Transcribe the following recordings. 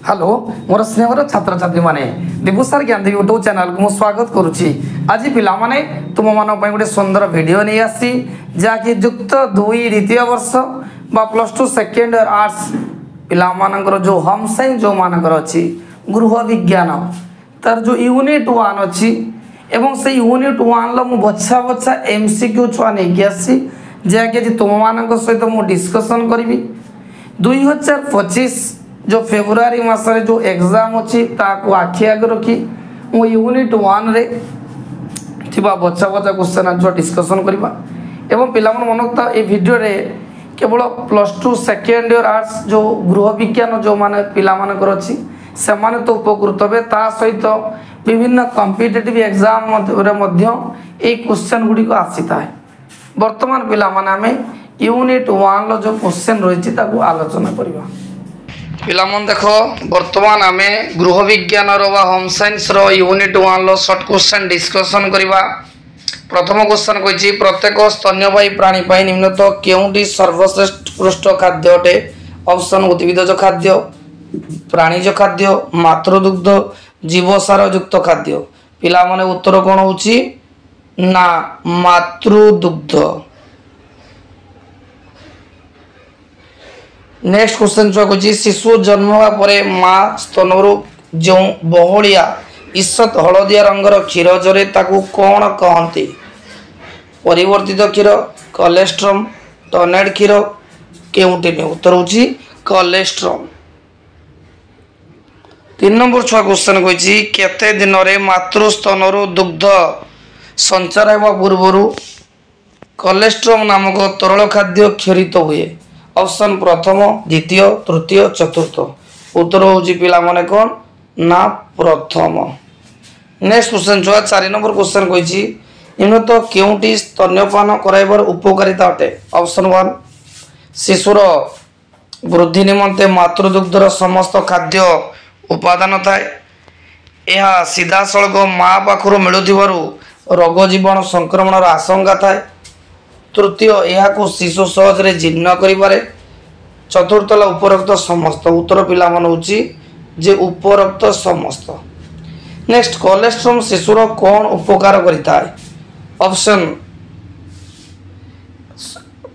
Hello मोर स्नेहर छात्र छात्री माने दिबुसार ज्ञान यूट्यूब चैनल को स्वागत करुच्ची। आज पिला माने तुम मान गोटे सुंदर वीडियो नहीं आसी जहाँकि युक्त 2 द्वितीय वर्ष बा +2 सेकेंड इयर आर्ट्स पिला मानकर जो होम साइंस जो मानकर अच्छी गृह विज्ञान तार जो यूनिट 1 अच्छी एवं से यूनिट 1 मु बछा बछा एमसीक्यू छुआ नहीं आसी जहाँकि तुम मान सहित मुझे डिस्कसन करी 2025 जो फेब्रुआरी मासरे जो एग्जाम अच्छी ताको आखि आगे रखी मु यूनिट 1 रे थिबा बच्चा बच्चा क्वेश्चन आंसर डिस्कसन करबा एवं पिला मन मनकता ए वीडियो रे केवल +2 सेकेंड इयर आर्ट्स जो गृह विज्ञान जो माने पिला मानकर अछि से माने तो उपकृत हेबे ता सहित विभिन्न कॉम्पिटिटिव एग्जाम मध्ये ए क्वेश्चन गुडी को आसीता है। वर्तमान पिला माने हमें यूनिट 1 लो जो क्वेश्चन रही ताको आलोचना करबा। पिलामन देखो वर्तमान आमे गृह विज्ञान वा होम साइंस रो यूनिट 1 लो शॉर्ट क्वेश्चन डिस्कशन करिबा। प्रथम क्वेश्चन कहिछि प्रत्येक स्तन्यपायी प्राणी पई निम्नत केउंटी सर्वश्रेष्ठ पृष्ठ खाद्य अटे। ऑप्शन उद्भिदज खाद्य, प्राणीज खाद्य, मातृदुग्ध, जीवसार युक्त खाद्य। पिला माने उत्तर कोन होछि ना मातृदुग्ध। नेक्स्ट क्वेश्चन जो कह शिशु जन्म होगा परे माँ स्तनरू जो बहलिया ईषत हलदिया रंगर क्षीर जरे ताकू कौन कहते। परिवर्तित क्षीर, कोलेस्ट्रम, टनेड क्षीर केउटी में उत्तर होची कोलेस्ट्रम। 3 नंबर छुआ क्वेश्चन कही केते दिन रे मातृस्तनरू दुग्ध संचार होगा पूर्व कोलेस्ट्रम नामक तरल खाद्य क्षरित हुए। ऑप्शन प्रथम, द्वितीय, तृतीय, चतुर्थ। उत्तर होची पिला माने कोन ना प्रथम। नेक्स्ट क्वेश्चन जो 4 नंबर क्वेश्चन कही निम्नत केउटी स्तन्यपान कराइबार उपकारिता अटे। ऑप्शन 1 शिशुर वृद्धि निमंते मातृदुग्धर समस्त खाद्य उपादान थाए। यह सीधा सड़क माँ पाखु मिलुथिबारु रोग जीवाणु संक्रमण आशंका थाए। तृतीय यह को शिशु सहजरे जीर्ण करिबारे। चतुर्थ उपरोक्त समस्त। उत्तर पिला मन होची जे उपरोक्त समस्त। नेक्स्ट कोलेस्ट्रम शिशुर कौन उपकार करिता है। ऑप्शन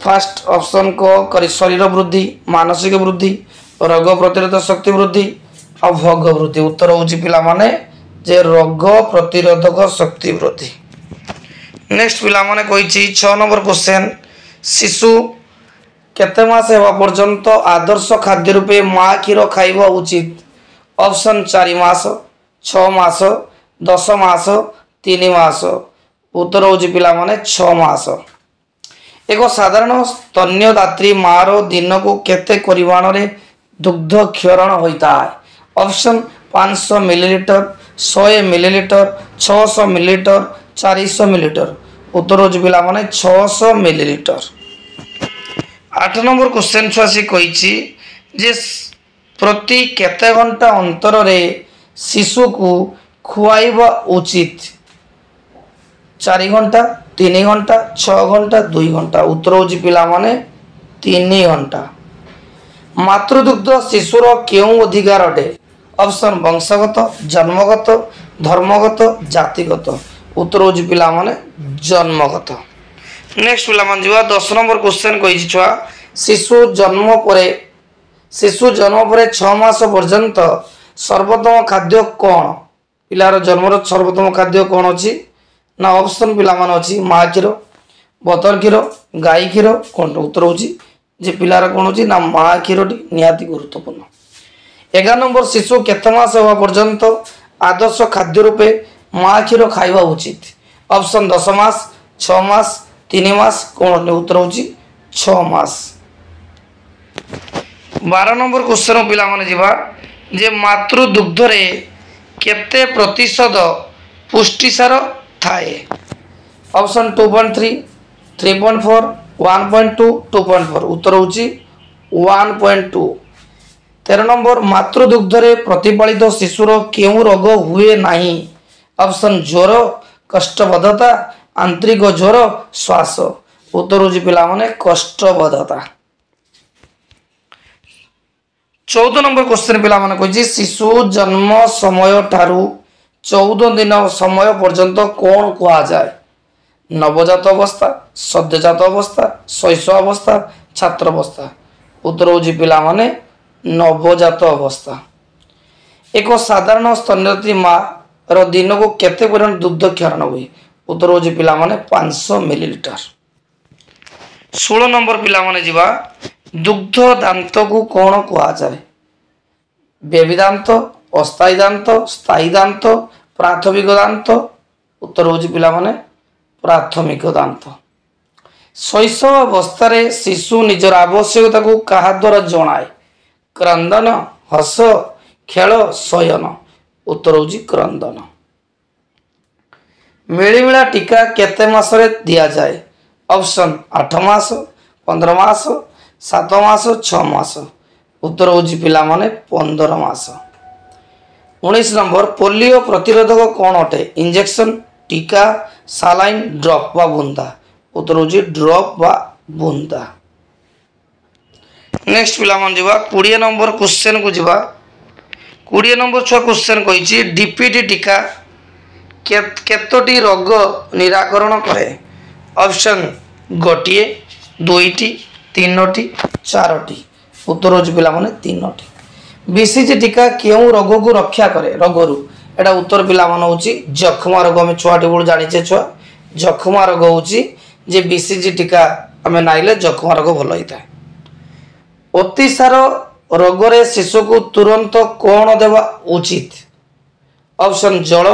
फर्स्ट ऑप्शन को शरीर वृद्धि, मानसिक वृद्धि, रोग प्रतिरोधक शक्ति वृद्धि और भोग वृद्धि। उत्तर होची पिला माने जे रोग प्रतिरोधक शक्ति वृद्धि। नेक्स्ट पिला माने कहिछि 6 नंबर क्वेश्चन शिशु केते मास हेबा पर्यंत आदर्श खाद्य रूपे माँ क्षीर खाइबा उचित। ऑप्शन 4 मास, 6 मास, 10 मास, 3 मास। उत्तर होछि पिला माने 6 मास। एक साधारण स्तन्यदात्री माँ रो दिन को केते परिमाण रे दुग्ध क्षरण होता है। Option 500 millilitre, 100 millilitre, 600 millilitre, 400 millilitre. उत्तर होछि पिला माने 600 मिलीलीटर। 8 नंबर क्वेश्चन छुआसी कहिछि जे प्रति केते घंटा अंतर रे शिशु को खुआइबा उचित। 4 घंटा, 3 घंटा, 6 घंटा, 2 घंटा। उत्तर होछि पिला माने 3 घंटा। मातृदुग्ध शिशुर केउ अधिकार अटे। ऑप्शन वंशगत, जन्मगत, धर्मगत, जातिगत। उत्तर होछि पिला माने जन्मगत। नेक्स्ट पिला मान जीवा 10 नंबर क्वेश्चन कहि छुआ शिशु जन्म परे 6 मास पर्यंत सर्वोत्तम खाद्य कौन। पिलार जन्मर सर्वोत्तम खाद्य कौन अछि ना ऑप्शन पिला मान अछि माँ क्षीर, बतर क्षीर, गाई क्षीर कौन। उत्तर होछि जे पिलार कौन अछि ना माँ क्षीरटी निहाती गुरुत्वपूर्ण। 11 नंबर शिशु केते मास होवा पर्यंत आदर्श खाद्य रूपे माँ क्षीर खाइबा उचित। ऑप्शन 10 मास, 6 मास, 3 मास कौन। उत्तर होची 6 मास। 12 नंबर क्वेश्चन पिला माने जीवा जे मातृदुग्ध रे केते प्रतिशत पुष्टिसार थाए। ऑप्शन 2.3, 3.4, 1.2, 2.4। उत्तर होची 1.2। 13 नंबर मातृदुग्ध रे प्रतिपालित शिशुर केउ रोग हुए नाही। ऑप्शन ज्वर, कष्टबद्धता, आंतरिक ज्वर, श्वास। उत्तर होची पिला माने कष्टबद्धता। 14 नंबर क्वेश्चन पिला माने कहि शिशु जन्म समय ठारू 14 दिन समय पर्यंत कौन कहा जाए? नवजात अवस्था, सद्यजात अवस्था, शैशव अवस्था, छात्र अवस्था। उत्तर होची पिला माने नवजात अवस्था। एक साधारण स्तन्यवती माँ रो दिन को केते परिमाण दुग्ध क्षरण हुए? उत्तर होची पिला माने 500 मिलीलीटर। 16 नंबर पिला माने जीवा दुग्ध दांत को कौन कहा जाए? बेबी दांत, अस्थायी दांत, स्थायी दांत, प्राथमिक दांत। उत्तर होची पिला माने प्राथमिक दांत। शैशव अवस्था शिशु निजर आवश्यकता को कहा द्वारा जनाए? क्रंदन, हस, खेल, शयन। उत्तर होची क्रंदन। मिलीमिला टीका केते मासरे दिया जाए? ऑप्शन 8 मास, 15 मास, 7 मास, 6 मास। उत्तर होची पिला माने 15 मास। 19 नंबर पोलियो प्रतिरोधक कौन अटे? इंजेक्शन, टीका, सालाइन, ड्रॉप वा बूंदा। उत्तर होची ड्रॉप वा बूंदा। नेक्स्ट पिला मन जीवा 20 नंबर क्वेश्चन को जीवा। 20 नंबर छुआ क्वेश्चन कहिछि डीपीटी टीका केतोटी रोग निराकरण करे? ऑप्शन गोटिए, दुईटी, तीनोटी, चारोटी। उत्तर होची पिला माने तीनोटी। बीसीजी टीका केउ रोग को रक्षा करे? रोगरु एटा उत्तर पिला मान होची जखमा रोग। हम छुआटी बोल जानिचे छुआ जखमा रोग होची जे बीसीजी टीका हमें नाइले जखमा रोग भल होता है। अतिसार रोग रे शिशु को तुरंत कौन देवा उचित? ऑप्शन जल,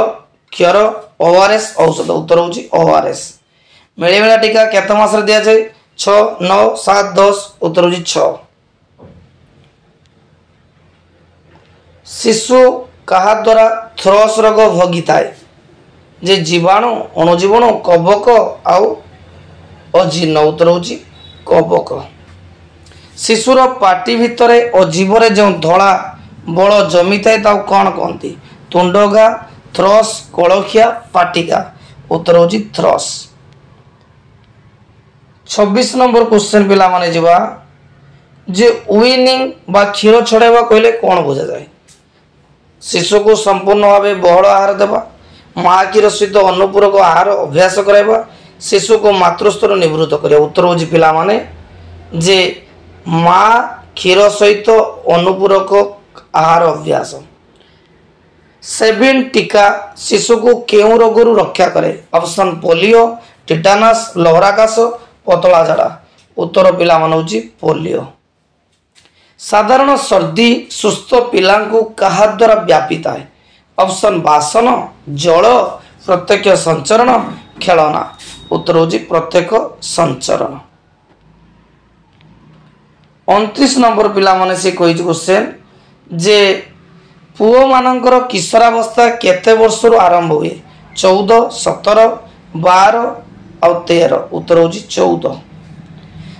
क्षीर, ओआरएस, औषध। उत्तर होची ओआरएस। मिलीमिला टीका केते मास रे दिया जाए? 6, 9, 7, 10। उत्तर होची 6। शिशु कहा द्वारा थ्रस रोग भोगी थाए? जे जीवाणु, अणुजीवाणु, कवक आउ अजीर्ण। उत्तर होची कवक। शिशुर पाटी भितरे अजीवरे जो धड़ा बल जमी थाए ताऊ कौन कहती? तुंडघा, थ्रस, कलखिया, पाटिका। उत्तर होची थ्रस। 26 नंबर क्वेश्चन पिला माने जीवा जे वीनिंग बा क्षीर छड़ाइबा कहले कौन बुझा जाए? शिशु को संपूर्ण भाव बहल आहार देवा, माँ क्षीर सहित अनुपूरक आहार अभ्यास कराइबा, शिशु को मातृस्तर निवृत्त करिया। उत्तर होची पिला माने जे माँ क्षीर सहित अनुपूरक आहार अभ्यास। 7 टीका शिशु को केउ रोगरु रक्षा करे? ऑप्शन पोलियो, टिटानस, लहराकाश, पतला झाड़ा। उत्तर पिला मान होची पोलियो। साधारण सर्दी सुस्थ पिला को कहा द्वारा व्यापिता है? ऑप्शन बासन, जल, प्रत्यक्ष संचरण, खेलना। उत्तर होची प्रत्यक्ष संचरण। 29 नंबर पिला माने से कहि क्वेश्चन जे पुओ मानकर किशोरावस्था केते वर्षरु आरंभ हुए? 14, 17, 12 और 13। उत्तर होची 14।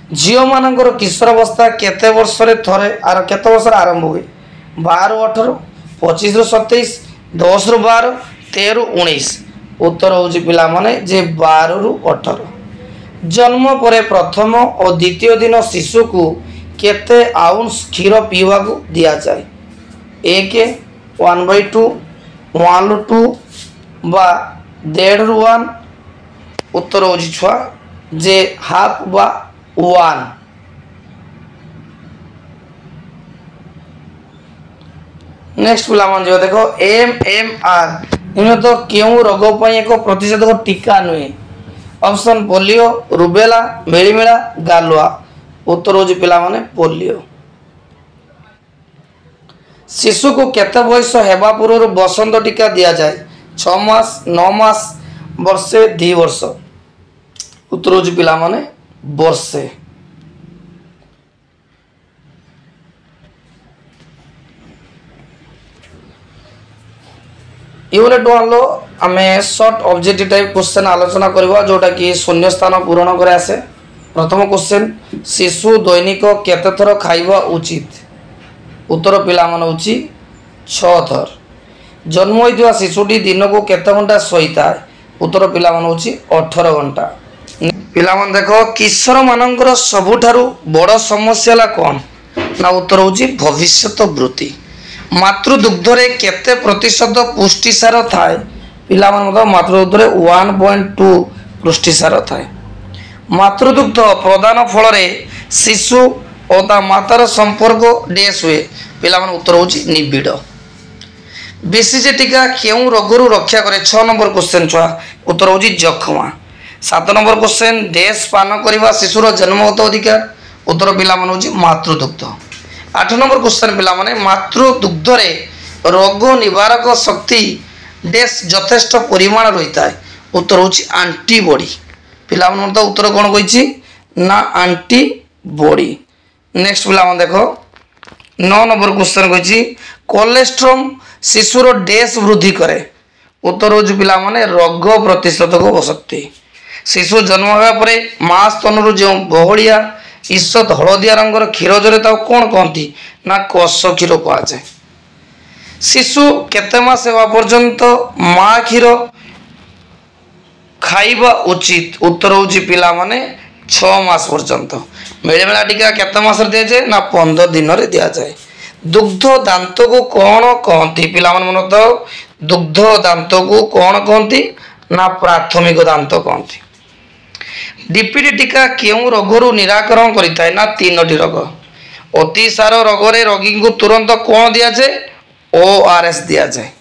झील मानकर किशोरावस्था केते वर्ष रे थरे केते वर्ष आरंभ हुए? 12 18, 25 27, 10 12, 13 19। उत्तर होची पिला माने जे 12 18। जन्म परे प्रथम और द्वितीय दिन शिशु को केते आउंस क्षीर पीवा को दिया जाए? 1 1/2, 1/2 बा 1.5 उत्तर होची छुआ जे हाफ बा 1। नेक्स्ट पिला मान जो देखो MMR इन तो क्यों रोग पर एक प्रतिषेधक टीका नुहे? ऑप्शन पोलियो, रुबेला, मिलीमिला, गालुआ। उत्तर होची पिला माने पोलियो। शिशु को केते बयस हेबा पूर्व बसंत टीका दिया जाए? 6 मास, 9 मास, वर्षे, 2 वर्ष। उत्तर होची पिला माने वर्षे। यूनिट 1 लो आमे शॉर्ट ऑब्जेक्टिव टाइप क्वेश्चन आलोचना करबा जोटा कि शून्य स्थान पूरण करे आसे। प्रथम क्वेश्चन शिशु दैनिक केते थर खाइबा उचित? उत्तर पिला मन होची 6 थर। जन्म होइतवा शिशुटी दिन को केते घंटा सोईता? उत्तर पिला मन होची 18 घंटा। पिला मन देखो किशोर मानकर सबुठारु बड़ समस्या ला कोन? ना उत्तर होची भविष्यत वृत्ति। मातृदुग्ध रे केते प्रतिशत पुष्टिसार थाए पिला मन मातृदुग्ध रे 1.2 पुष्टिसार थाए। मातृदुग्ध प्रदान फल रे शिशु और ता मातार संपर्क डेस हुए पिला मन उत्तर होची निबिड़। बीसीजी टीका केउ रोगरु रक्षा करे 6 नंबर क्वेश्चन छुआ उत्तर होची जखमा। 7 नंबर क्वेश्चन देश पान करवा शिशुर जन्मगत अधिकार उत्तर पिला मन होची मातृदुग्ध। 8 नंबर क्वेश्चन पिला माने मातृदुग्ध रे रोग निवारक शक्ति देश यथेष्ट परिमाण रहिता है उत्तर होची एंटीबॉडी। पिला मन तो उत्तर कोन कहिची ना एंटीबॉडी। नेक्स्ट पिला मन देखो 9 नंबर क्वेश्चन कहिची कोलेस्ट्रम शिशुर डेस वृद्धि करे उत्तर होची पिला माने रोग प्रतिरोधक शक्ति। शिशु जन्म होगा परे मां स्तनरु जो बहलिया ईषत हलदिया रंगर क्षीर जरे ता कोन कहती ना कोष क्षीर कहा जाए। शिशु केते मास हेबा पर्यंत मां क्षीर खाइबा उचित उत्तर होची पिला माने 6 मास पर्यंत। मेळमेळा टीका केते मास रे दिया जाए ना 15 दिन रे दिया जाए। दुग्ध दांत को कौन कहती पिला मन तो दुग्ध दांत को कौन कहती ना प्राथमिक दांत कहती। डीपीटी टीका केउ रोगरु निराकरण करिताय ना 3टी रोग। अतिसार रोग रे रोगी को तुरंत कौन दिया जाए ओआरएस दिया जाए।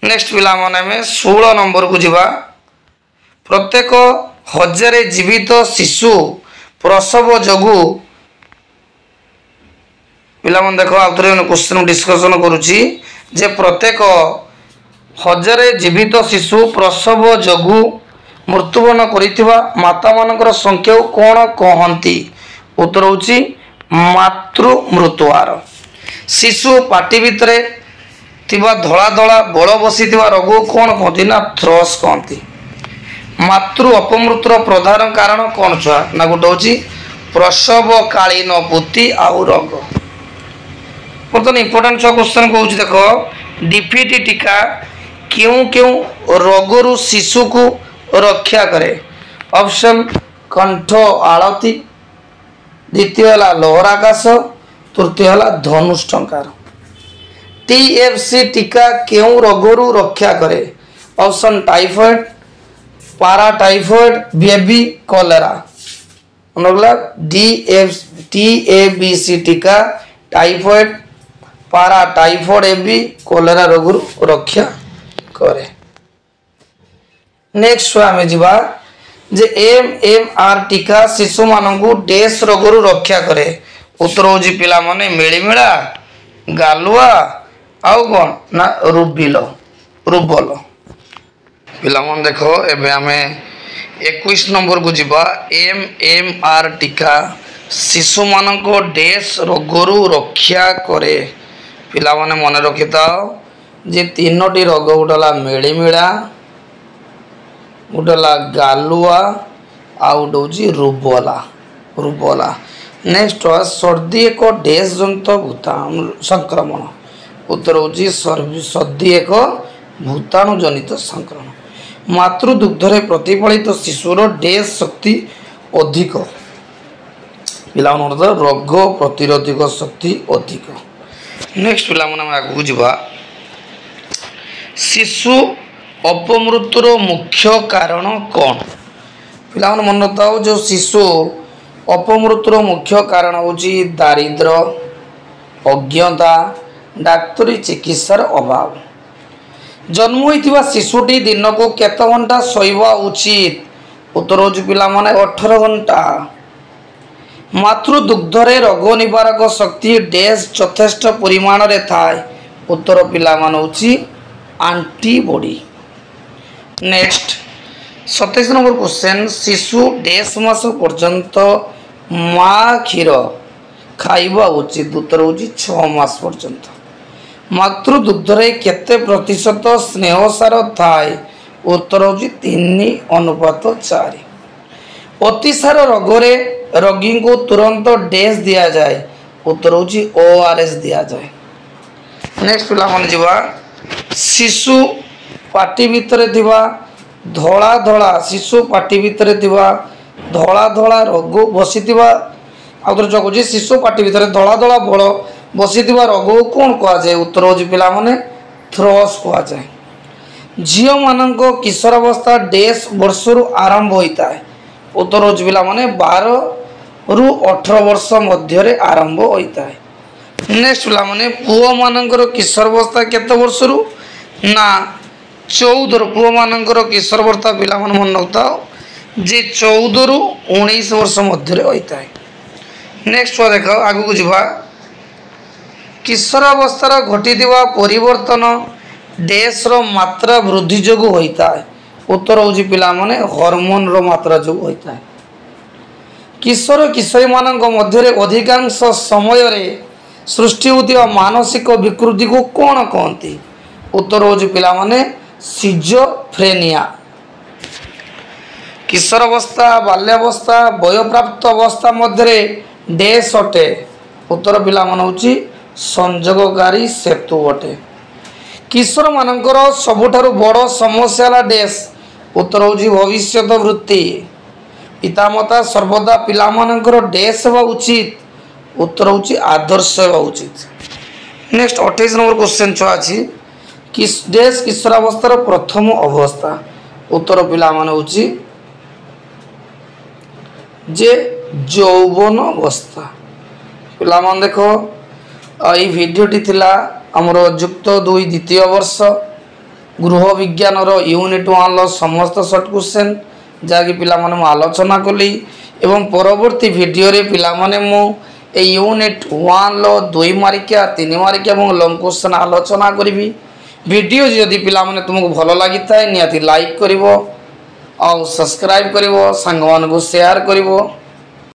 नेक्स्ट पिला माने में 16 नंबर को जीवा प्रत्येक 1000 जीवित शिशु प्रसव जोगु पिला मन देखो आउथरे क्वेश्चन डिस्कशन करूची जे प्रत्येक 1000 जीवित शिशु प्रसव जोगु मृत्युवरण करिथिबा माता मानकर संख्या कोन कहंती उत्तर होची मातृ मृत्युहार। शिशु पाटी भितरे थिबा धला धला बळ बसिथिबा रोग कोन कहंती ना थ्रस कहंती। मातृ अपमृत्युर प्रधान कारण कोन छुआ ना गोटे होची प्रसव कालीन पुति आउ रोग। बर्तमान इंपोर्टेंट छुआ क्वेश्चन कहूँ देखो डीपीटी टीका क्यों क्यों रोगरु शिशु को रक्षा करे। ऑप्शन कंठ आलती, द्वितीय है लोहराकाश, तृतीय है धनुष्टंकार। टीएफसी टीका क्यों रोगरु रक्षा करे। ऑप्शन टाइफॉइड, पारा टाइफॉइड, बेबी कॉलेरा। टीएबीसी टीका टाइफॉइड, पारा टाइफॉइड एबी कॉलेरा रोगरु रक्षा करे। नेक्स्ट आमे जिबा जे एमएमआर टीका शिशु मानकु डेस रोगरु रक्षा करे उत्तर होजी पिला माने मेळीमेळा, गालुआ आउ कोन ना रुबल। पिला मन देखो एबे आमे 21 नंबर को जिबा एमएमआर टीका शिशु मानको डेस रोगरु रक्षा करे। पिला माने मन रखिताओ जे 3टी रोग उडला मेळीमेळा, उडला गालुआ आउ डोजी रुबला। नेक्स्ट सर्दी एक डेस जनित भूताणु संक्रमण उत्तर होची सर्दी एक भूताणु जनित संक्रमण। मातृदुग्ध रे प्रतिफलित शिशुर डेस शक्ति अधिक पिला रोग प्रतिरोधक शक्ति अधिक। नेक्स्ट पिला मन आगु जिबा शिशु अपमृत्युर मुख्य कारण कौन। पिला मन रखिथाओ जो शिशु अपमृत्युर मुख्य कारण होची दारिद्र, अज्ञता, डाक्तरी चिकित्सार अभाव। जन्म होइथिबा शिशुटी दिन को केते घंटा सोइबा उचित उत्तर होची पिला माने 18 घंटा। मातृदुग्ध रे रोग निवारक शक्ति डेस यथेष्ट परिमाण रे थाए उत्तर पिला मान होची एंटीबॉडी। नेक्स्ट 27 नंबर क्वेश्चन शिशु डेस मास पर्यंत मां क्षीर खाइबा उचित उत्तर होची 6 मास पर्यंत। मातृदुग्ध रे केते प्रतिशत स्नेहसार थाए उत्तर होची 3:4। अतिसार रोग रे रोगी को तुरंत डेस दिया जाए उत्तर होची ओआरएस दिया जाए। नेक्स्ट पिला मन जीवा शिशु पाटी भितरे थिबा धला धला शिशु पाटी भितरे थिबा धला धला रोग बसिथिबा आउथरे जगुची शिशु पाटी भितर धला धला बल बसी रोग को कौन कहुए उत्तर हूँ पिला माने थ्रस कहुए झील मान किशोर अवस्था डेस वर्षर आरंभ होता है उत्तर हूँ पिला माने 12 रु 18 वर्ष मध्य आरंभ होता है नेक्स्ट पिला माने पुओ मानकर किशोर अवस्था केते वर्ष रु ना 14 पुओ मानकर किशोर अवस्था पिला मन मन रखता जे 14 रु 19 वर्ष मध्य होता है नेक्स्ट देख आगु जावा किशोर अवस्थार घटी परिवर्तन डेस रो मात्रा वृद्धि जो होता है उत्तर हूँ पिला माने हार्मोन रो मात्रा जो होता है किशोर किशोरी मान मध्य अधिकांश समय रे सृष्टि होता मानसिक विकृति को कौन कहती उत्तर हूँ पिला माने सिजोफ्रेनिया किशोर अवस्था बाल्यावस्था वयोप्राप्त अवस्था मध्य डेस अटे उत्तर पिला मान हूँ संजोगकारी सेतु अटे किशोर मानकर सबुठारु बड़ समस्या डेस उत्तर हूँ भविष्य वृत्ति पितामाता सर्वदा पिला मानकर डेस हेबा उचित उत्तर हूँ आदर्श हेबा उचित नेक्स्ट 28 नंबर क्वेश्चन छुआ अछि किस डेस किशोर अवस्थार प्रथम अवस्था उत्तर पिला मान हूँ जे यौवन अवस्था पिला मान देखो ये भिडियोटी थिला आमर युक्त 2 द्वितीय वर्ष गृह विज्ञान यूनिट 1 समस्त सर्ट क्वेश्चन जहाँकि पिला माने आलोचना कली एवं परवर्ती वीडियो रे पिला माने मु ए यूनिट 1 2 मार्किया 3 मार्किया और लॉन्ग क्वेश्चन आलोचना करी वीडियो जदि पिला माने तुमको भल लगी था निहाती लाइक करिवो और सब्सक्राइब करिवो संग मान को शेयर करिवो।